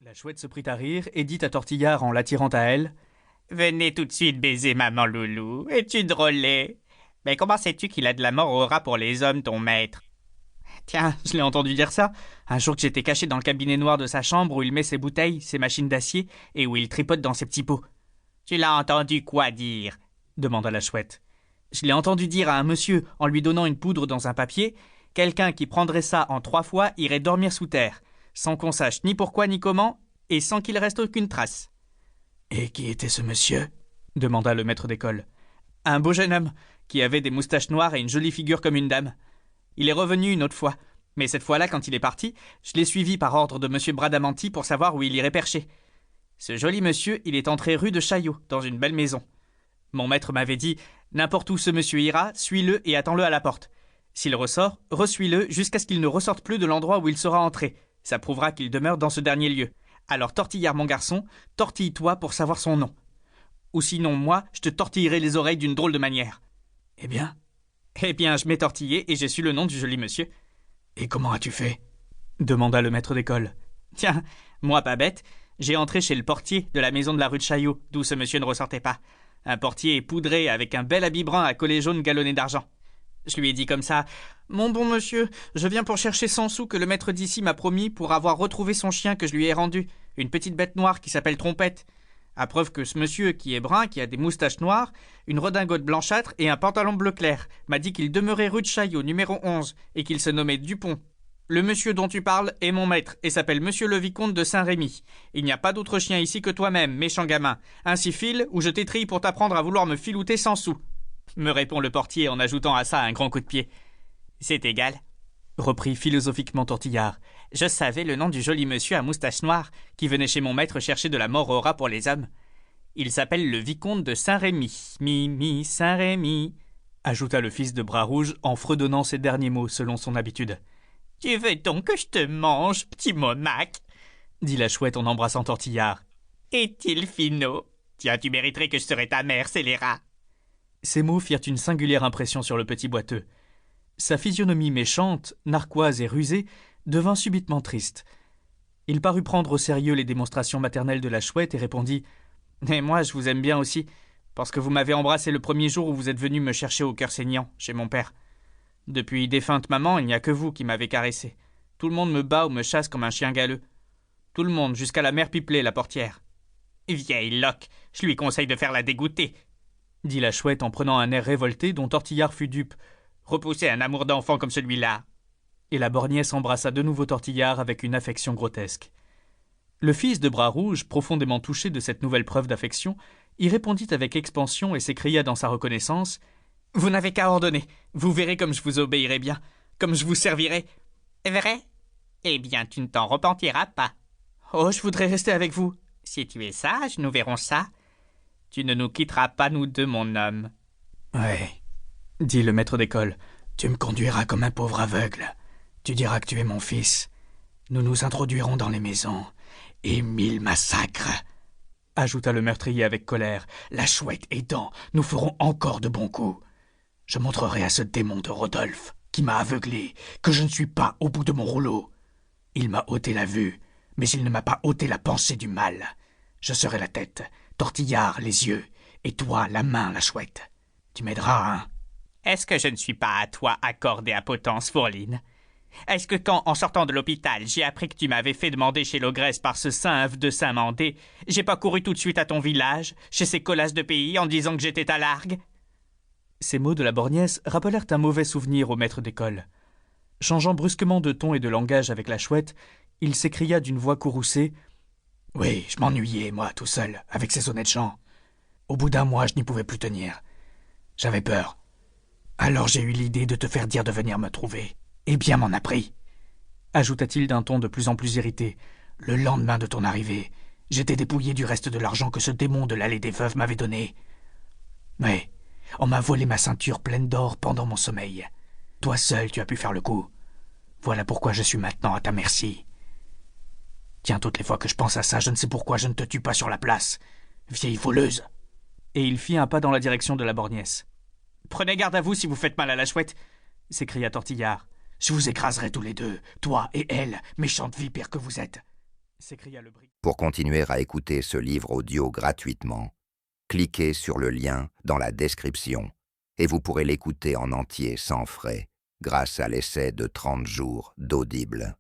La chouette se prit à rire et dit à Tortillard en l'attirant à elle: Venez tout de suite baiser maman Loulou. Es-tu drôlet? Mais comment sais-tu qu'il a de la mort au rat pour les hommes, ton maître? Tiens, je l'ai entendu dire ça. Un jour que j'étais caché dans le cabinet noir de sa chambre où il met ses bouteilles, ses machines d'acier et où il tripote dans ses petits pots. Tu l'as entendu quoi dire? Demanda la chouette. Je l'ai entendu dire à un monsieur, en lui donnant une poudre dans un papier, quelqu'un qui prendrait ça en 3 fois irait dormir sous terre, sans qu'on sache ni pourquoi ni comment, et sans qu'il reste aucune trace. Et qui était ce monsieur? Demanda le maître d'école. Un beau jeune homme, qui avait des moustaches noires et une jolie figure comme une dame. Il est revenu une autre fois, mais cette fois-là, quand il est parti, je l'ai suivi par ordre de monsieur Bradamanti pour savoir où il irait percher. Ce joli monsieur, il est entré rue de Chaillot, dans une belle maison. Mon maître m'avait dit: n'importe où ce monsieur ira, suis-le et attends-le à la porte. S'il ressort, resuis-le jusqu'à ce qu'il ne ressorte plus de l'endroit où il sera entré. Ça prouvera qu'il demeure dans ce dernier lieu. Alors Tortillard, mon garçon, tortille-toi pour savoir son nom. Ou sinon, moi, je te tortillerai les oreilles d'une drôle de manière. Eh bien, je m'ai tortillé et j'ai su le nom du joli monsieur. Et comment as-tu fait? Demanda le maître d'école. Tiens, moi pas bête, j'ai entré chez le portier de la maison de la rue de Chaillot, d'où ce monsieur ne ressortait pas. Un portier poudré avec un bel habit brun à collet jaune galonné d'argent. Je lui ai dit comme ça: mon bon monsieur, je viens pour chercher 100 sous que le maître d'ici m'a promis pour avoir retrouvé son chien que je lui ai rendu, une petite bête noire qui s'appelle Trompette. À preuve que ce monsieur qui est brun, qui a des moustaches noires, une redingote blanchâtre et un pantalon bleu clair, m'a dit qu'il demeurait rue de Chaillot, numéro 11, et qu'il se nommait Dupont. Le monsieur dont tu parles est mon maître et s'appelle monsieur le vicomte de Saint-Rémy. Il n'y a pas d'autre chien ici que toi-même, méchant gamin. Ainsi file, ou je t'étrille pour t'apprendre à vouloir me filouter 100 sous. Me répond le portier en ajoutant à ça un grand coup de pied. C'est égal, reprit philosophiquement Tortillard. Je savais le nom du joli monsieur à moustache noire qui venait chez mon maître chercher de la mort au rat pour les hommes. Il s'appelle le vicomte de Saint-Rémy. Mi, Saint-Rémy, ajouta le fils de Bras-Rouge en fredonnant ces derniers mots selon son habitude. Tu veux donc que je te mange, petit monac? Dit la chouette en embrassant Tortillard. Est-il finot? Tiens, tu mériterais que je serais ta mère, scélérat. Ces mots firent une singulière impression sur le petit boiteux. Sa physionomie méchante, narquoise et rusée, devint subitement triste. Il parut prendre au sérieux les démonstrations maternelles de la chouette et répondit: Et moi, je vous aime bien aussi, parce que vous m'avez embrassé le premier jour où vous êtes venu me chercher au cœur saignant, chez mon père. Depuis défunte maman, il n'y a que vous qui m'avez caressé. Tout le monde me bat ou me chasse comme un chien galeux. Tout le monde, jusqu'à la mère Pipelet, la portière. Vieille loque, je lui conseille de faire la dégoûter, dit la chouette en prenant un air révolté dont Tortillard fut dupe. Repousser un amour d'enfant comme celui-là. Et la borgnesse embrassa de nouveau Tortillard avec une affection grotesque. Le fils de Bras-Rouge, profondément touché de cette nouvelle preuve d'affection, y répondit avec expansion et s'écria dans sa reconnaissance: Vous n'avez qu'à ordonner, vous verrez comme je vous obéirai bien, comme je vous servirai. Vrai? Eh bien, tu ne t'en repentiras pas. Oh, je voudrais rester avec vous. Si tu es sage, nous verrons ça. Tu ne nous quitteras pas, nous deux, mon homme. Ouais, dit le maître d'école. Tu me conduiras comme un pauvre aveugle. Tu diras que tu es mon fils. Nous nous introduirons dans les maisons. Et 1000 massacres, ajouta le meurtrier avec colère. La chouette aidant, nous ferons encore de bons coups. Je montrerai à ce démon de Rodolphe, qui m'a aveuglé, que je ne suis pas au bout de mon rouleau. Il m'a ôté la vue, mais il ne m'a pas ôté la pensée du mal. Je serai la tête, Tortillard les yeux, et toi la main, la chouette. Tu m'aideras, hein? Est-ce que je ne suis pas à toi accordé à potence, fourline? Est-ce que quand, en sortant de l'hôpital, j'ai appris que tu m'avais fait demander chez l'ogresse par ce saint de Saint-Mandé, j'ai pas couru tout de suite à ton village, chez ces colasses de pays, en disant que j'étais ta largue? Ces mots de la borgnesse rappelèrent un mauvais souvenir au maître d'école. Changeant brusquement de ton et de langage avec la chouette, il s'écria d'une voix courroucée: Oui, je m'ennuyais, moi, tout seul, avec ces honnêtes gens. Au bout d'un mois, je n'y pouvais plus tenir. J'avais peur. Alors j'ai eu l'idée de te faire dire de venir me trouver. Et bien m'en a pris, ajouta-t-il d'un ton de plus en plus irrité. Le lendemain de ton arrivée, j'étais dépouillé du reste de l'argent que ce démon de l'allée des veuves m'avait donné. Mais on m'a volé ma ceinture pleine d'or pendant mon sommeil. Toi seul, tu as pu faire le coup. Voilà pourquoi je suis maintenant à ta merci. Tiens, toutes les fois que je pense à ça, je ne sais pourquoi je ne te tue pas sur la place, vieille voleuse. Et il fit un pas dans la direction de la borgnesse. Prenez garde à vous si vous faites mal à la chouette, s'écria Tortillard. Je vous écraserai tous les deux, toi et elle, méchante vipère que vous êtes. s'écria le brigand. Pour continuer à écouter ce livre audio gratuitement, cliquez sur le lien dans la description et vous pourrez l'écouter en entier sans frais grâce à l'essai de 30 jours d'Audible.